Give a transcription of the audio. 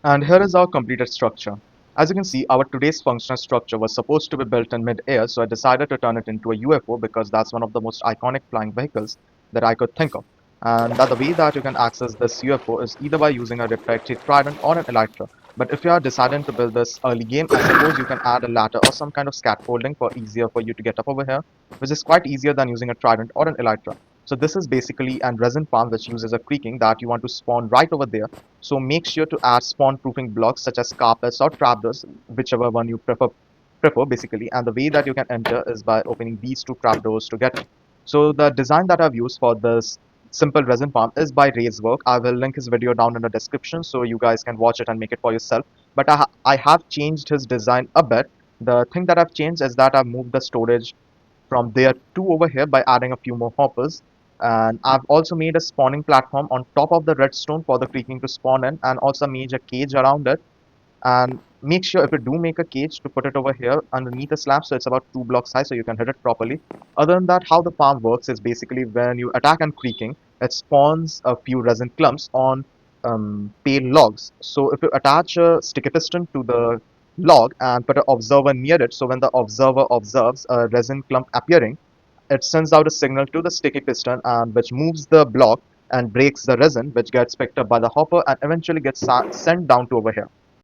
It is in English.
And here is our completed structure. As you can see, our today's functional structure was supposed to be built in mid-air, so I decided to turn it into a UFO because that's one of the most iconic flying vehicles that I could think of. And that the way that you can access this UFO is either by using a refractory trident or an elytra. But if you are deciding to build this early game, I suppose you can add a ladder or some kind of scaffolding for easier for you to get up over here, which is quite easier than using a trident or an elytra. So this is basically an resin farm which uses a creaking that you want to spawn right over there, so make sure to add spawn-proofing blocks such as carpets or trapdoors, whichever one you prefer basically. And the way that you can enter is by opening these two trapdoors to get in. So the design that I've used for this simple resin farm is by Ray's work. I will link his video down in the description so you guys can watch it and make it for yourself. But I have changed his design a bit. The thing that I've changed is that I've moved the storage from there to over here by adding a few more hoppers. And I've also made a spawning platform on top of the redstone for the creaking to spawn in, and also made a cage around it. And make sure if you do make a cage to put it over here underneath a slab, so it's about 2 blocks high so you can hit it properly. Other than that, how the farm works is basically when you attack and creaking, it spawns a few resin clumps on pale logs. So if you attach a sticky piston to the log and put an observer near it, so when the observer observes a resin clump appearing, it sends out a signal to the sticky piston, and which moves the block and breaks the resin, which gets picked up by the hopper and eventually gets sent down to over here.